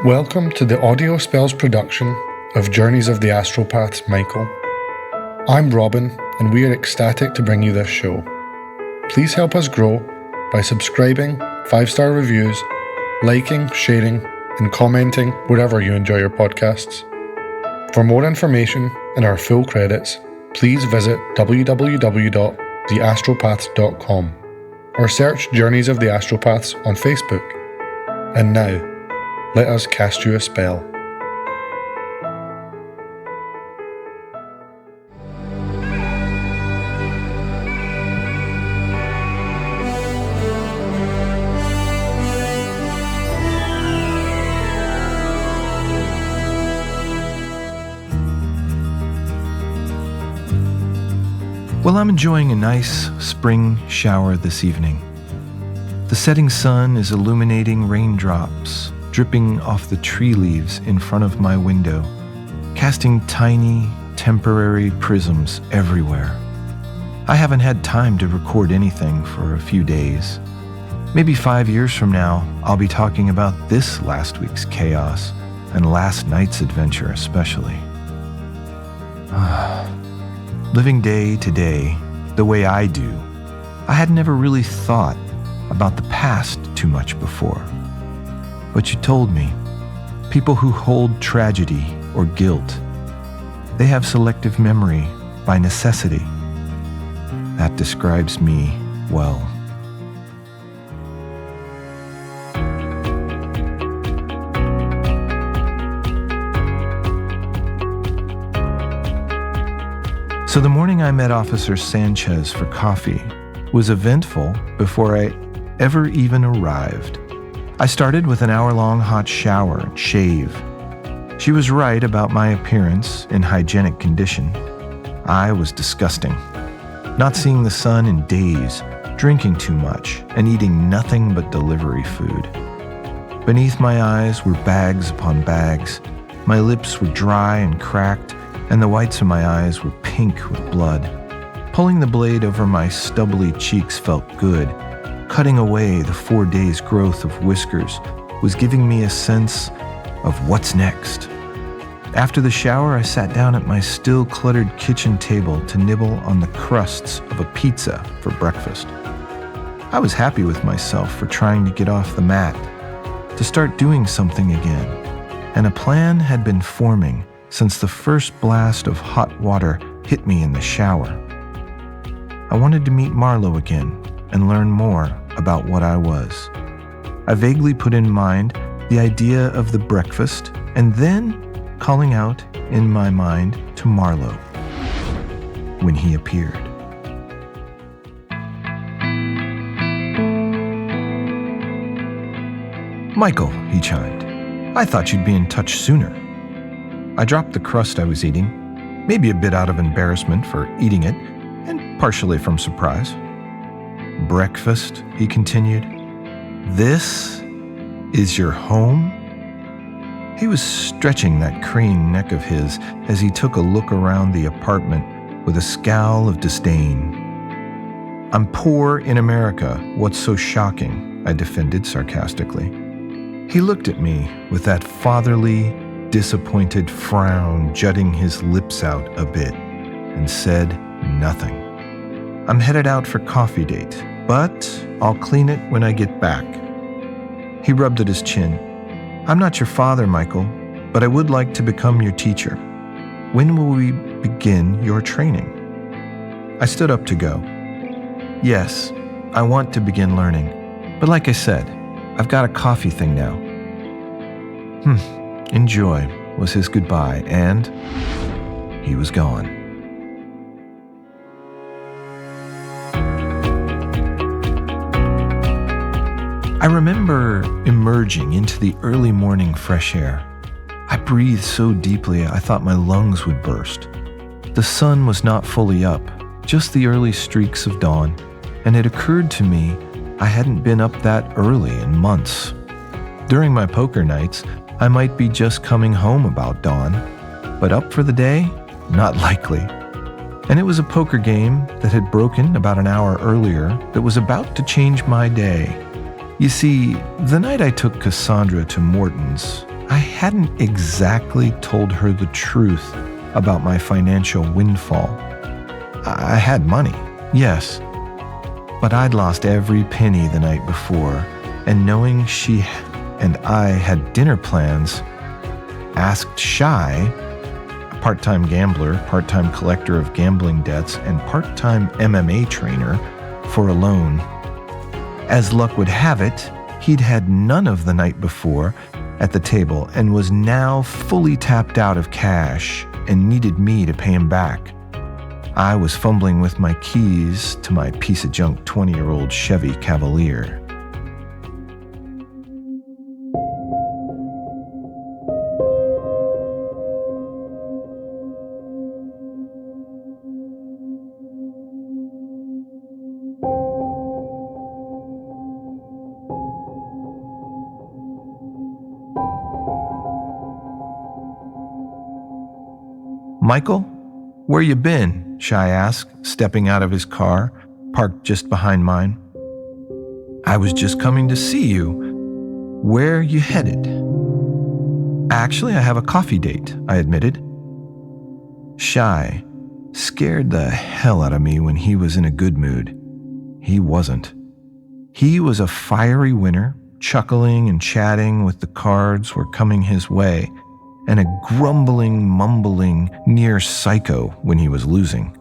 Welcome to the Audio Spells production of Journeys of the Astropaths, Michael. I'm Robin, and we are ecstatic to bring you this show. Please help us grow by subscribing, 5-star reviews, liking, sharing, and commenting wherever you enjoy your podcasts. For more information and our full credits, please visit www.theastropaths.com or search Journeys of the Astropaths on Facebook. And now, let us cast you a spell. Well, I'm enjoying a nice spring shower this evening. The setting sun is illuminating raindrops dripping off the tree leaves in front of my window, casting tiny, temporary prisms everywhere. I haven't had time to record anything for a few days. Maybe 5 years from now, I'll be talking about this last week's chaos and last night's adventure especially. Living day to day the way I do, I had never really thought about the past too much before. But you told me, people who hold tragedy or guilt, they have selective memory by necessity. That describes me well. So the morning I met Officer Sanchez for coffee was eventful before I ever even arrived. I started with an hour-long hot shower and shave. She was right about my appearance in hygienic condition. I was disgusting. Not seeing the sun in days, drinking too much, and eating nothing but delivery food. Beneath my eyes were bags upon bags. My lips were dry and cracked, and the whites of my eyes were pink with blood. Pulling the blade over my stubbly cheeks felt good. Cutting away the 4 days' growth of whiskers was giving me a sense of what's next. After the shower, I sat down at my still cluttered kitchen table to nibble on the crusts of a pizza for breakfast. I was happy with myself for trying to get off the mat, to start doing something again, and a plan had been forming since the first blast of hot water hit me in the shower. I wanted to meet Marlow again and learn more about what I was. I vaguely put in mind the idea of the breakfast and then calling out in my mind to Marlow when he appeared. "Michael," he chimed, "I thought you'd be in touch sooner." I dropped the crust I was eating, maybe a bit out of embarrassment for eating it, and partially from surprise. "Breakfast," he continued. "This is your home?" He was stretching that crane neck of his as he took a look around the apartment with a scowl of disdain. "I'm poor in America. What's so shocking?" I defended sarcastically. He looked at me with that fatherly, disappointed frown jutting his lips out a bit and said nothing. "I'm headed out for coffee date, but I'll clean it when I get back." He rubbed at his chin. "I'm not your father, Michael, but I would like to become your teacher. When will we begin your training?" I stood up to go. "Yes, I want to begin learning, but like I said, I've got a coffee thing now." Enjoy, was his goodbye, and he was gone. I remember emerging into the early morning fresh air. I breathed so deeply I thought my lungs would burst. The sun was not fully up, just the early streaks of dawn, and it occurred to me I hadn't been up that early in months. During my poker nights, I might be just coming home about dawn, but up for the day? Not likely. And it was a poker game that had broken about an hour earlier that was about to change my day. You see, the night I took Cassandra to Morton's, I hadn't exactly told her the truth about my financial windfall. I had money, yes, but I'd lost every penny the night before, and knowing she and I had dinner plans, asked Shy, a part-time gambler, part-time collector of gambling debts, and part-time MMA trainer, for a loan. As luck would have it, he'd had none of the night before at the table and was now fully tapped out of cash and needed me to pay him back. I was fumbling with my keys to my piece of junk 20-year-old Chevy Cavalier. "Michael, where you been?" Shy asked, stepping out of his car, parked just behind mine. "I was just coming to see you. Where you headed?" "Actually, I have a coffee date," I admitted. Shy scared the hell out of me when he was in a good mood. He wasn't. He was a fiery winner, chuckling and chatting with the cards were coming his way, and a grumbling, mumbling near psycho when he was losing,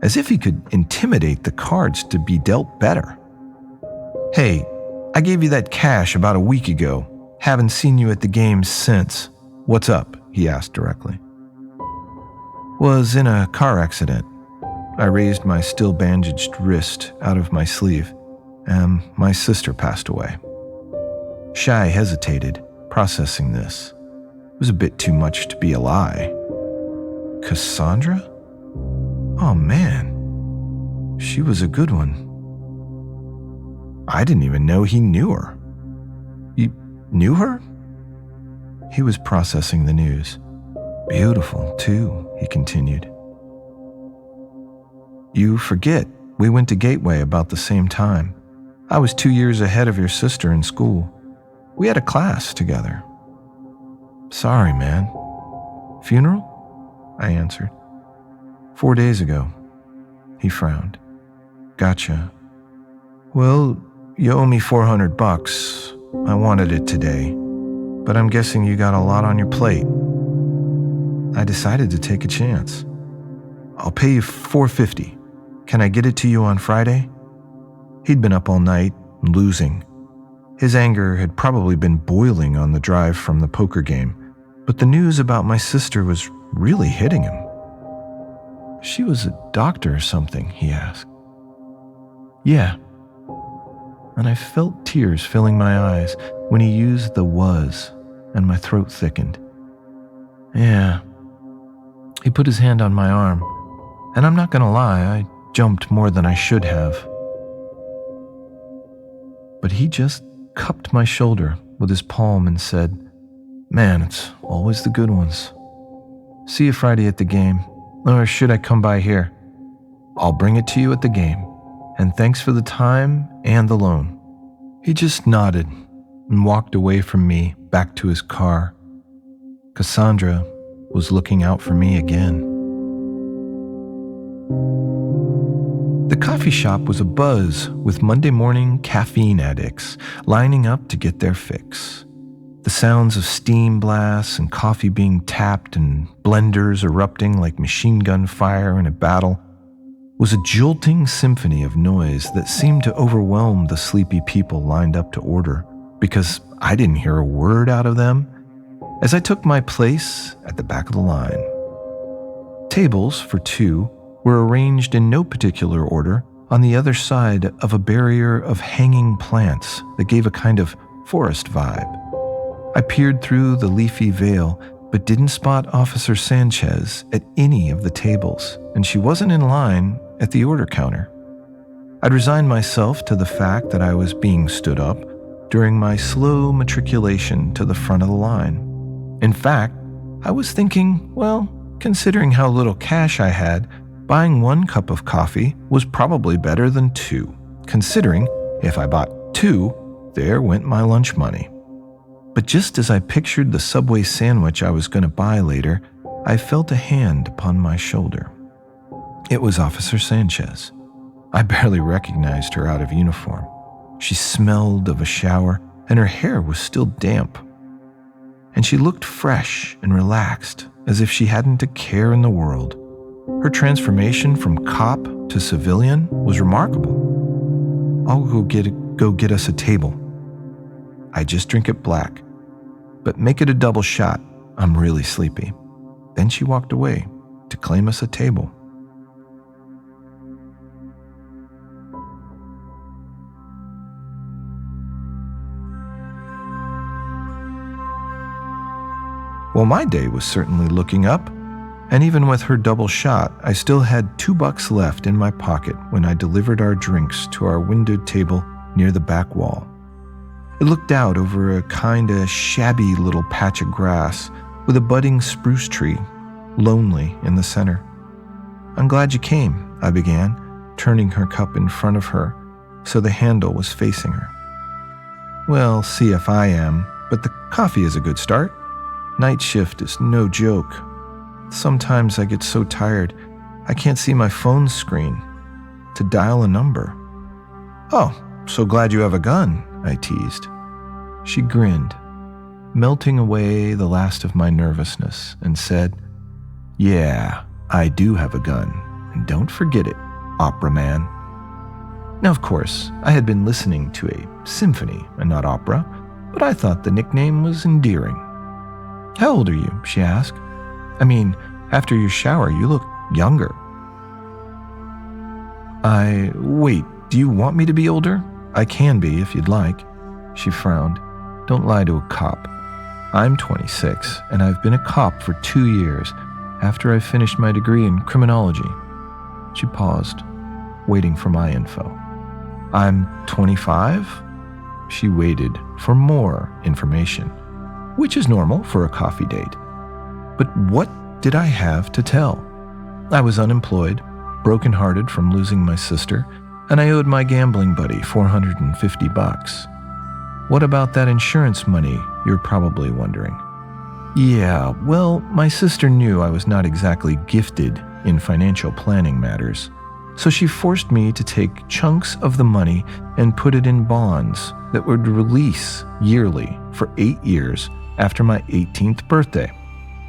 as if he could intimidate the cards to be dealt better. "Hey, I gave you that cash about a week ago. Haven't seen you at the game since. What's up?" he asked directly. "Was in a car accident." I raised my still bandaged wrist out of my sleeve, and my sister passed away. Shy hesitated, processing this. It was a bit too much to be a lie. Cassandra? Oh man, she was a good one. I didn't even know he knew her. You knew her? He was processing the news. Beautiful, too, he continued. You forget, we went to Gateway about the same time. I was 2 years ahead of your sister in school. We had a class together. Sorry, man. Funeral? I answered. 4 days ago. He frowned. Gotcha. Well, you owe me $400. I wanted it today, but I'm guessing you got a lot on your plate. I decided to take a chance. I'll pay you $450. Can I get it to you on Friday? He'd been up all night, losing. His anger had probably been boiling on the drive from the poker game, but the news about my sister was really hitting him. She was a doctor or something, he asked. Yeah. And I felt tears filling my eyes when he used the was, and my throat thickened. Yeah. He put his hand on my arm, and I'm not gonna lie, I jumped more than I should have. But he just cupped my shoulder with his palm and said, Man, it's always the good ones. See you Friday at the game, or should I come by here? I'll bring it to you at the game, and thanks for the time and the loan. He just nodded and walked away from me back to his car. Cassandra was looking out for me again. The coffee shop was abuzz with Monday morning caffeine addicts lining up to get their fix. The sounds of steam blasts and coffee being tapped and blenders erupting like machine gun fire in a battle was a jolting symphony of noise that seemed to overwhelm the sleepy people lined up to order, because I didn't hear a word out of them as I took my place at the back of the line. Tables for two were arranged in no particular order on the other side of a barrier of hanging plants that gave a kind of forest vibe. I peered through the leafy veil, but didn't spot Officer Sanchez at any of the tables, and she wasn't in line at the order counter. I'd resigned myself to the fact that I was being stood up during my slow matriculation to the front of the line. In fact, I was thinking, well, considering how little cash I had, buying 1 cup of coffee was probably better than 2, considering if I bought 2, there went my lunch money. But just as I pictured the Subway sandwich I was going to buy later, I felt a hand upon my shoulder. It was Officer Sanchez. I barely recognized her out of uniform. She smelled of a shower, and her hair was still damp. And she looked fresh and relaxed, as if she hadn't a care in the world. Her transformation from cop to civilian was remarkable. I'll go get us a table. I just drink it black, but make it a double shot. I'm really sleepy. Then she walked away to claim us a table. Well, my day was certainly looking up, and even with her double shot, I still had $2 left in my pocket when I delivered our drinks to our windowed table near the back wall. It looked out over a kinda shabby little patch of grass with a budding spruce tree, lonely in the center. "I'm glad you came," I began, turning her cup in front of her so the handle was facing her. "Well, see if I am, but the coffee is a good start. Night shift is no joke. Sometimes I get so tired, I can't see my phone screen to dial a number." "Oh, so glad you have a gun," I teased. She grinned, melting away the last of my nervousness, and said, "Yeah, I do have a gun, and don't forget it, opera man." Now, of course, I had been listening to a symphony and not opera, but I thought the nickname was endearing. "How old are you?" she asked. "I mean, after your shower, you look younger." Wait, do you want me to be older? I can be if you'd like." She frowned. "Don't lie to a cop. I'm 26, and I've been a cop for 2 years after I finished my degree in criminology." She paused, waiting for my info. "I'm 25? She waited for more information, which is normal for a coffee date. But what did I have to tell? I was unemployed, brokenhearted from losing my sister, and I owed my gambling buddy $450. What about that insurance money, you're probably wondering? Yeah, well, my sister knew I was not exactly gifted in financial planning matters, so she forced me to take chunks of the money and put it in bonds that would release yearly for 8 years after my 18th birthday.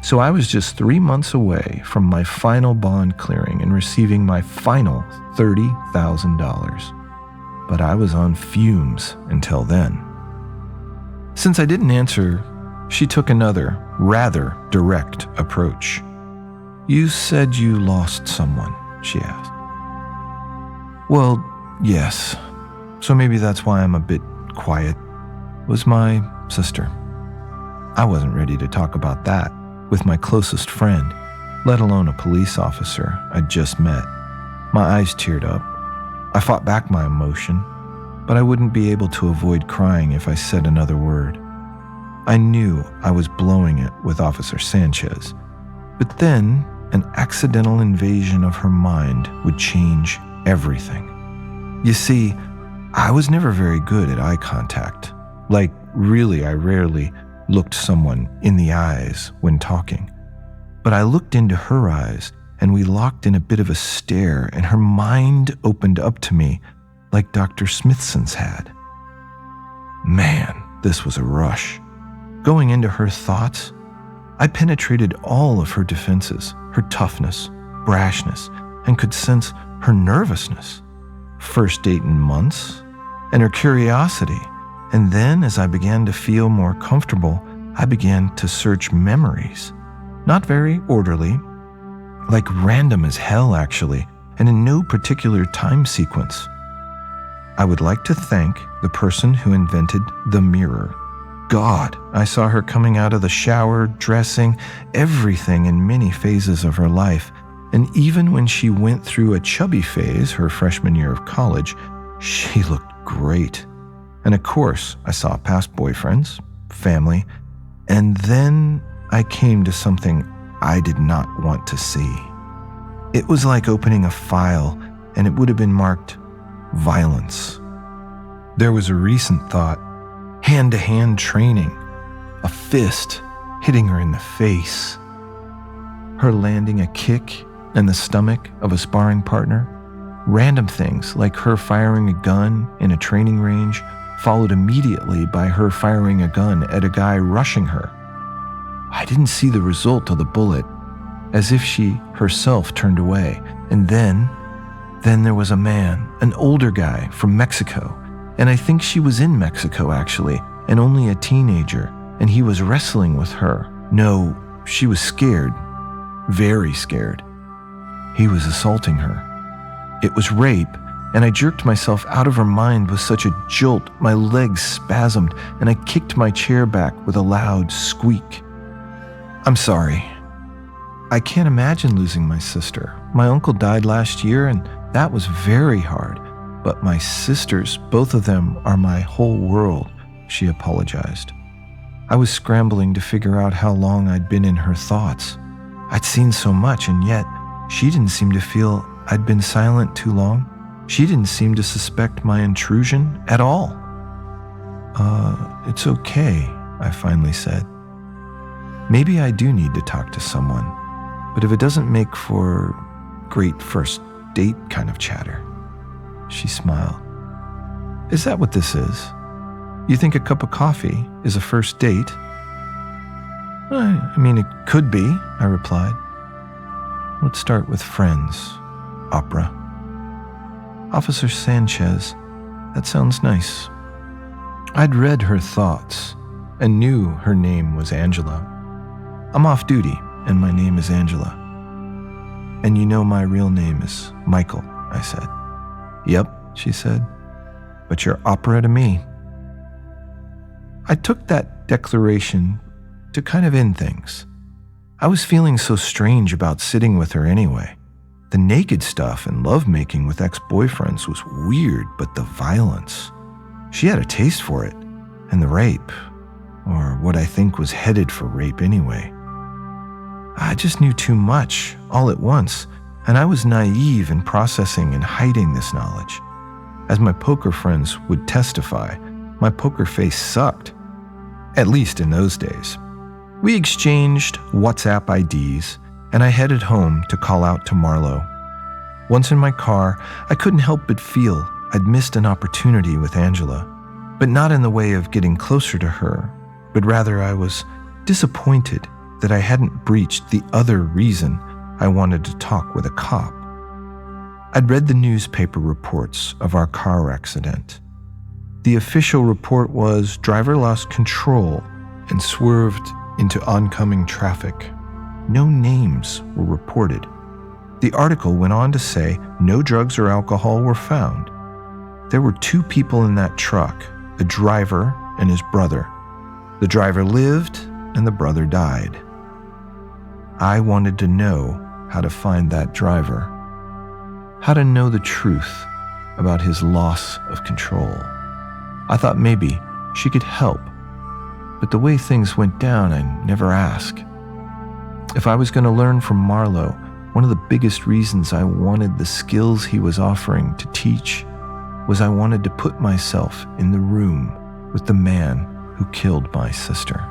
So I was just 3 months away from my final bond clearing and receiving my final $30,000. But I was on fumes until then. Since I didn't answer, she took another, rather direct approach. "You said you lost someone," she asked. "Well, yes. So maybe that's why I'm a bit quiet. It was my sister." I wasn't ready to talk about that with my closest friend, let alone a police officer I'd just met. My eyes teared up. I fought back my emotion, but I wouldn't be able to avoid crying if I said another word. I knew I was blowing it with Officer Sanchez, but then an accidental invasion of her mind would change everything. You see, I was never very good at eye contact. Like, really, I rarely looked someone in the eyes when talking. But I looked into her eyes, and we locked in a bit of a stare, and her mind opened up to me like Dr. Smithson's had. Man, this was a rush. Going into her thoughts, I penetrated all of her defenses, her toughness, brashness, and could sense her nervousness, first 8 months, and her curiosity. And then, as I began to feel more comfortable, I began to search memories. Not very orderly, like random as hell actually, and in no particular time sequence. I would like to thank the person who invented the mirror. God, I saw her coming out of the shower, dressing, everything in many phases of her life. And even when she went through a chubby phase her freshman year of college, she looked great. And of course, I saw past boyfriends, family, and then I came to something I did not want to see. It was like opening a file, and it would have been marked violence. There was a recent thought, hand-to-hand training, a fist hitting her in the face, her landing a kick in the stomach of a sparring partner, random things like her firing a gun in a training range, followed immediately by her firing a gun at a guy rushing her. I didn't see the result of the bullet, as if she herself turned away. And then there was a man, an older guy from Mexico, and I think she was in Mexico actually, and only a teenager, and he was wrestling with her. No, she was scared, very scared. He was assaulting her. It was rape, and I jerked myself out of her mind with such a jolt, my legs spasmed, and I kicked my chair back with a loud squeak. I'm sorry. I can't imagine losing my sister. My uncle died last year, and that was very hard. But my sisters, both of them, are my whole world, she apologized. I was scrambling to figure out how long I'd been in her thoughts. I'd seen so much, and yet she didn't seem to feel I'd been silent too long. She didn't seem to suspect my intrusion at all. It's okay, I finally said. Maybe I do need to talk to someone, but if it doesn't make for great first date kind of chatter. She smiled. Is that what this is? You think a cup of coffee is a first date? I mean, it could be, I replied. Let's start with friends. Opera. Officer Sanchez. That sounds nice. I'd read her thoughts and knew her name was Angela. I'm off duty, and my name is Angela. And you know my real name is Michael, I said. Yep, she said. But you're opera to me. I took that declaration to kind of end things. I was feeling so strange about sitting with her anyway. The naked stuff and lovemaking with ex-boyfriends was weird, but the violence. She had a taste for it. And the rape, or what I think was headed for rape anyway. I just knew too much, all at once, and I was naive in processing and hiding this knowledge. As my poker friends would testify, my poker face sucked, at least in those days. We exchanged WhatsApp IDs, and I headed home to call out to Marlow. Once in my car, I couldn't help but feel I'd missed an opportunity with Angela, but not in the way of getting closer to her, but rather I was disappointed that I hadn't breached the other reason I wanted to talk with a cop. I'd read the newspaper reports of our car accident. The official report was driver lost control and swerved into oncoming traffic. No names were reported. The article went on to say no drugs or alcohol were found. There were 2 people in that truck, the driver and his brother. The driver lived and the brother died. I wanted to know how to find that driver, how to know the truth about his loss of control. I thought maybe she could help, but the way things went down, I never asked. If I was going to learn from Marlow, one of the biggest reasons I wanted the skills he was offering to teach was I wanted to put myself in the room with the man who killed my sister.